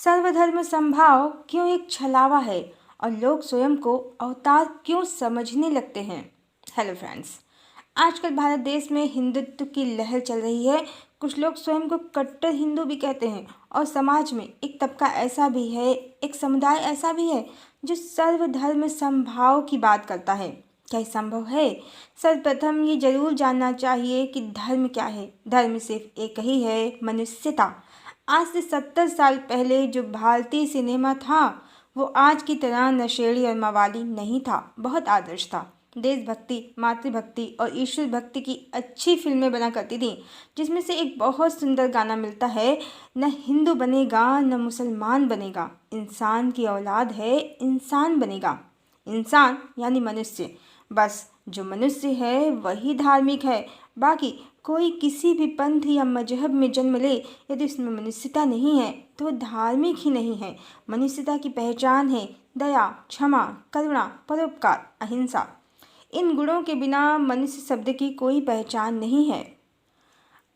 सर्वधर्म समभाव क्यों एक छलावा है और लोग स्वयं को अवतार क्यों समझने लगते हैं। हेलो फ्रेंड्स, आजकल भारत देश में हिंदुत्व की लहर चल रही है। कुछ लोग स्वयं को कट्टर हिंदू भी कहते हैं और समाज में एक तबका ऐसा भी है, एक समुदाय ऐसा भी है जो सर्वधर्म समभाव की बात करता है। क्या ये संभव है? सर्वप्रथम ये जरूर जानना चाहिए कि धर्म क्या है। धर्म सिर्फ एक ही है, मनुष्यता। आज से 70 साल पहले जो भारतीय सिनेमा था वो आज की तरह नशेड़ी और मवाली नहीं था, बहुत आदर्श था। देशभक्ति, मातृभक्ति और ईश्वर भक्ति की अच्छी फिल्में बना करती थी, जिसमें से एक बहुत सुंदर गाना मिलता है, न हिंदू बनेगा न मुसलमान बनेगा, इंसान की औलाद है इंसान बनेगा। इंसान यानी मनुष्य, बस जो मनुष्य है वही धार्मिक है। बाकी कोई किसी भी पंथ या मजहब में जन्म ले, यदि उसमें मनुष्यता नहीं है तो धार्मिक ही नहीं है। मनुष्यता की पहचान है दया, क्षमा, करुणा, परोपकार, अहिंसा। इन गुणों के बिना मनुष्य शब्द की कोई पहचान नहीं है।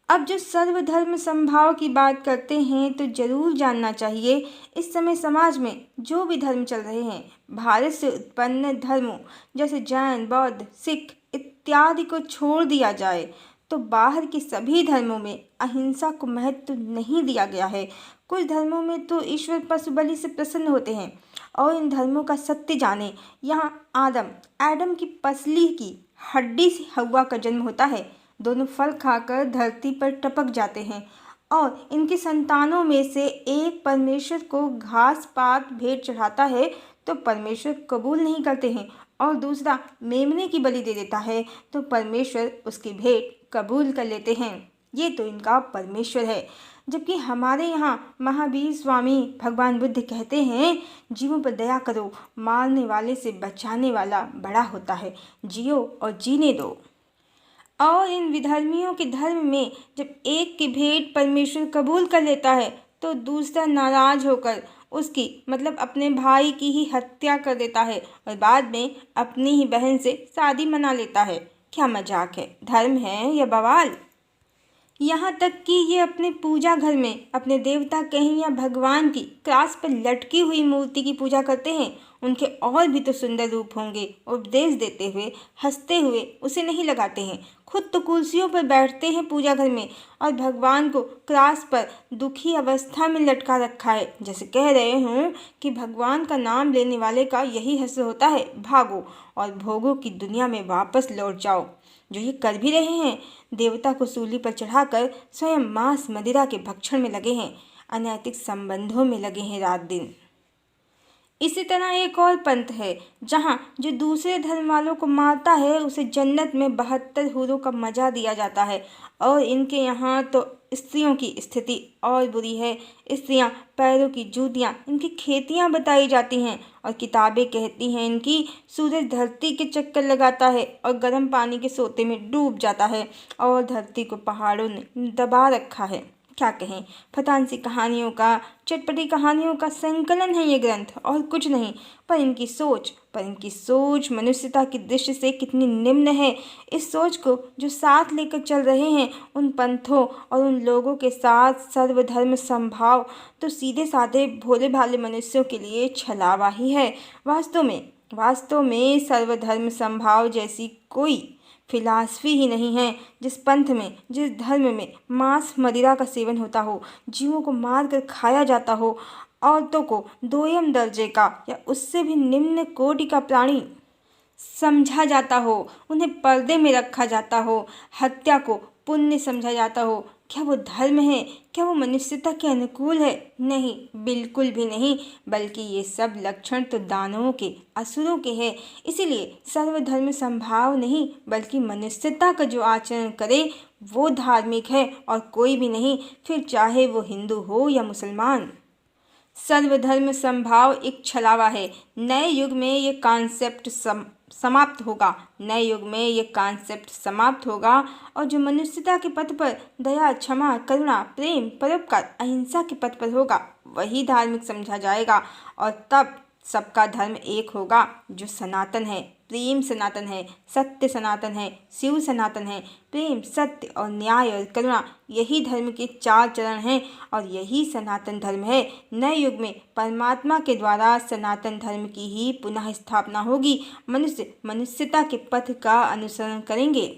अब जो सर्वधर्म समभाव की बात करते हैं तो जरूर जानना चाहिए, इस समय समाज में जो भी धर्म चल रहे हैं, भारत से उत्पन्न धर्मों जैसे जैन, बौद्ध, सिख इत्यादि को छोड़ दिया जाए तो बाहर के सभी धर्मों में अहिंसा को महत्व नहीं दिया गया है। कुछ धर्मों में तो ईश्वर पशु बलि से प्रसन्न होते हैं और इन धर्मों का सत्य जाने। यहाँ एडम की पसली की हड्डी से हव्वा का जन्म होता है। दोनों फल खाकर धरती पर टपक जाते हैं और इनकी संतानों में से एक परमेश्वर को घास पात भेंट चढ़ाता है तो परमेश्वर कबूल नहीं करते हैं, और दूसरा मेमने की बलि दे देता है तो परमेश्वर उसकी भेंट कबूल कर लेते हैं। ये तो इनका परमेश्वर है। जबकि हमारे यहाँ महावीर स्वामी भगवान बुद्ध कहते हैं, जीवों पर दया करो, मारने वाले से बचाने वाला बड़ा होता है, जियो और जीने दो। और इन विधर्मियों के धर्म में जब एक की भेंट परमेश्वर कबूल कर लेता है तो दूसरा नाराज होकर उसकी मतलब अपने भाई की ही हत्या कर देता है और बाद में अपनी ही बहन से शादी मना लेता है। क्या मजाक है? धर्म है या बवाल? यहाँ तक कि ये अपने पूजा घर में अपने देवता कहीं या भगवान की क्रास पर लटकी हुई मूर्ति की पूजा करते हैं। उनके और भी तो सुंदर रूप होंगे, उपदेश देते हुए हंसते हुए उसे नहीं लगाते हैं। खुद तो कुर्सियों पर बैठते हैं पूजा घर में और भगवान को क्रास पर दुखी अवस्था में लटका रखा है, जैसे कह रहे हों कि भगवान का नाम लेने वाले का यही हश्र होता है, भागो और भोगों की दुनिया में वापस लौट जाओ। जो ये कर भी रहे हैं, देवता को सूली पर चढ़ाकर स्वयं मांस मदिरा के भक्षण में लगे हैं, अनैतिक संबंधों में लगे हैं रात दिन। इसी तरह एक और पंथ है जहाँ जो दूसरे धर्म वालों को मारता है उसे जन्नत में 72 हूरों का मजा दिया जाता है। और इनके यहाँ तो स्त्रियों की स्थिति और बुरी है। स्त्रियाँ पैरों की जूतियाँ, इनकी खेतियाँ बताई जाती हैं और किताबें कहती हैं इनकी सूरज धरती के चक्कर लगाता है और गर्म पानी के सोते में डूब जाता है और धरती को पहाड़ों ने दबा रखा है। क्या कहें, फतांसी कहानियों का, चटपटी कहानियों का संकलन है ये ग्रंथ और कुछ नहीं। पर इनकी सोच मनुष्यता की दृष्टि से कितनी निम्न है। इस सोच को जो साथ लेकर चल रहे हैं उन पंथों और उन लोगों के साथ सर्वधर्म समभाव तो सीधे साधे भोले भाले मनुष्यों के लिए छलावा ही है। वास्तव में सर्वधर्म समभाव जैसी कोई फिलॉसफी ही नहीं है जिस पंथ में, जिस धर्म में मांस मदिरा का सेवन होता हो, जीवों को मार कर खाया जाता हो, औरतों को दोयम दर्जे का या उससे भी निम्न कोटि का प्राणी समझा जाता हो, उन्हें पर्दे में रखा जाता हो, हत्या को पुण्य समझा जाता हो। क्या वो धर्म है? क्या वो मनुष्यता के अनुकूल है? नहीं, बिल्कुल भी नहीं। बल्कि ये सब लक्षण तो दानवों के, असुरों के हैं। इसीलिए सर्वधर्म समभाव नहीं बल्कि मनुष्यता का जो आचरण करे वो धार्मिक है और कोई भी नहीं, फिर चाहे वो हिंदू हो या मुसलमान। सर्वधर्म समभाव एक छलावा है। नए युग में ये कॉन्सेप्ट समाप्त होगा। नए युग में ये कॉन्सेप्ट समाप्त होगा और जो मनुष्यता के पथ पर दया, क्षमा, करुणा, प्रेम, परोपकार, अहिंसा के पथ पर होगा वही धार्मिक समझा जाएगा और तब सबका धर्म एक होगा जो सनातन है, प्रेम सनातन है, सत्य सनातन है, शिव सनातन है। प्रेम, सत्य और न्याय और करुणा, यही धर्म के 4 चरण हैं और यही सनातन धर्म है। नए युग में परमात्मा के द्वारा सनातन धर्म की ही पुनः स्थापना होगी। मनुष्य मनुष्यता के पथ का अनुसरण करेंगे।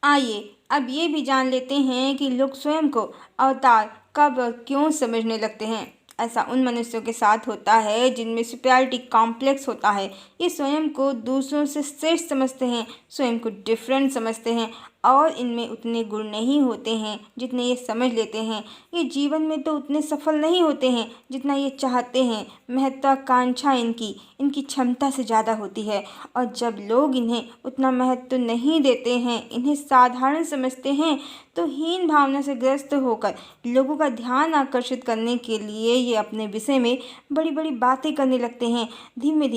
आइए अब ये भी जान लेते हैं कि लोग स्वयं को अवतार कब और क्यों समझने लगते हैं। ऐसा उन मनुष्यों के साथ होता है जिनमें सुपीरियरिटी कॉम्प्लेक्स होता है। ये स्वयं को दूसरों से श्रेष्ठ समझते हैं, स्वयं को डिफरेंट समझते हैं और इनमें उतने गुण नहीं होते हैं जितने ये समझ लेते हैं। ये जीवन में तो उतने सफल नहीं होते हैं जितना ये चाहते हैं। महत्वाकांक्षा इनकी क्षमता से ज़्यादा होती है और जब लोग इन्हें उतना महत्व नहीं देते हैं, इन्हें साधारण समझते हैं, तो हीन भावना से ग्रस्त होकर लोगों का ध्यान आकर्षित करने के लिए ये अपने विषय में बड़ी बड़ी बातें करने लगते हैं। धीमे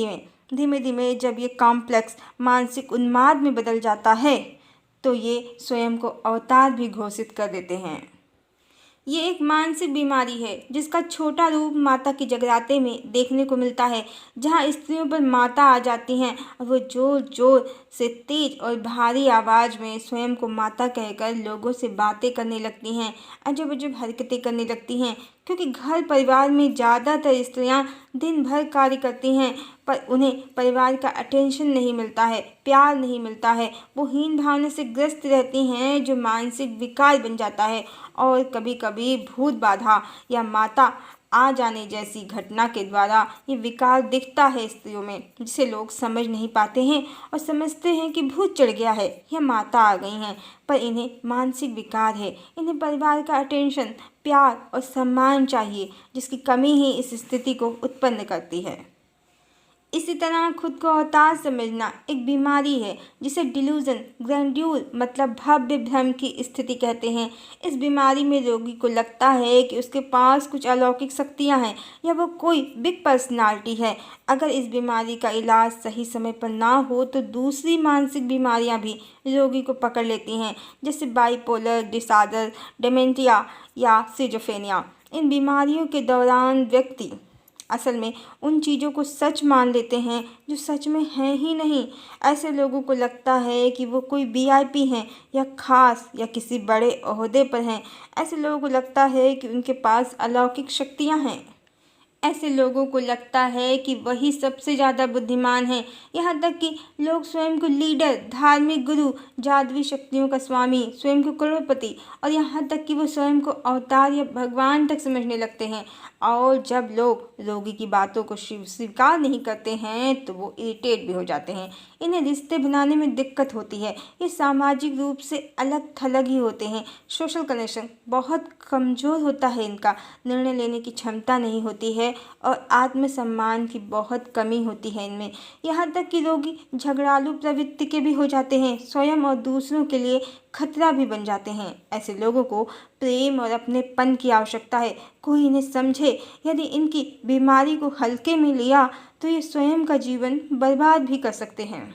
धीमे जब ये कॉम्प्लेक्स मानसिक उन्माद में बदल जाता है तो ये स्वयं को अवतार भी घोषित कर देते हैं। ये एक मानसिक बीमारी है जिसका छोटा रूप माता के जगराते में देखने को मिलता है, जहाँ स्त्रियों पर माता आ जाती हैं और वो जोर जोर से तेज और भारी आवाज़ में स्वयं को माता कहकर लोगों से बातें करने लगती हैं, अजब अजब हरकतें करने लगती हैं। क्योंकि घर परिवार में ज़्यादातर स्त्रियां दिन भर कार्य करती हैं पर उन्हें परिवार का अटेंशन नहीं मिलता है, प्यार नहीं मिलता है। वो हीन भावना से ग्रस्त रहती हैं जो मानसिक विकार बन जाता है और कभी कभी भूत बाधा या माता आ जाने जैसी घटना के द्वारा ये विकार दिखता है स्त्रियों में, जिसे लोग समझ नहीं पाते हैं और समझते हैं कि भूत चढ़ गया है या माता आ गई हैं, पर इन्हें मानसिक विकार है। इन्हें परिवार का अटेंशन, प्यार और सम्मान चाहिए, जिसकी कमी ही इस स्थिति को उत्पन्न करती है। इसी तरह खुद को अवतार समझना एक बीमारी है जिसे डिल्यूजन ग्रैंड्यूर मतलब भव्य भ्रम की स्थिति कहते हैं। इस बीमारी में रोगी को लगता है कि उसके पास कुछ अलौकिक शक्तियां हैं या वो कोई बिग पर्सनालिटी है। अगर इस बीमारी का इलाज सही समय पर ना हो तो दूसरी मानसिक बीमारियां भी रोगी को पकड़ लेती हैं, जैसे बाइपोलर डिसऑर्डर, डेमेंटिया या सिजोफ्रेनिया। इन बीमारियों के दौरान व्यक्ति असल में उन चीज़ों को सच मान लेते हैं जो सच में हैं ही नहीं। ऐसे लोगों को लगता है कि वो कोई वीआईपी हैं या खास या किसी बड़े ओहदे पर हैं। ऐसे लोगों को लगता है कि उनके पास अलौकिक शक्तियाँ हैं। ऐसे लोगों को लगता है कि वही सबसे ज़्यादा बुद्धिमान है। यहाँ तक कि लोग स्वयं को लीडर, धार्मिक गुरु, जादुई शक्तियों का स्वामी, स्वयं को करोड़पति और यहाँ तक कि वो स्वयं को अवतार या भगवान तक समझने लगते हैं। और जब लोग रोगी की बातों को स्वीकार नहीं करते हैं तो वो इरिटेट भी हो जाते हैं। इन्हें रिश्ते बनाने में दिक्कत होती है। ये सामाजिक रूप से अलग थलग ही होते हैं। सोशल कनेक्शन बहुत कमज़ोर होता है इनका। निर्णय लेने की क्षमता नहीं होती है और आत्मसम्मान की बहुत कमी होती है इनमें। यहाँ तक कि रोगी झगड़ालू प्रवृत्ति के भी हो जाते हैं, स्वयं और दूसरों के लिए खतरा भी बन जाते हैं। ऐसे लोगों को प्रेम और अपनेपन की आवश्यकता है, कोई इन्हें समझे। यदि इनकी बीमारी को हल्के में लिया तो ये स्वयं का जीवन बर्बाद भी कर सकते हैं।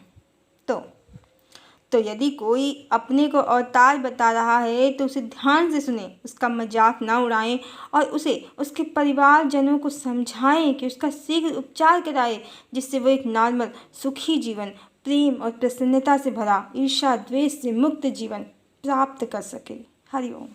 तो यदि कोई अपने को अवतार बता रहा है तो उसे ध्यान से सुने, उसका मजाक ना उड़ाएं और उसे उसके परिवारजनों को समझाएं कि उसका शीघ्र उपचार कराएं, जिससे वो एक नॉर्मल सुखी जीवन, प्रेम और प्रसन्नता से भरा, ईर्ष्या द्वेष से मुक्त जीवन प्राप्त कर सके। हरि ओम।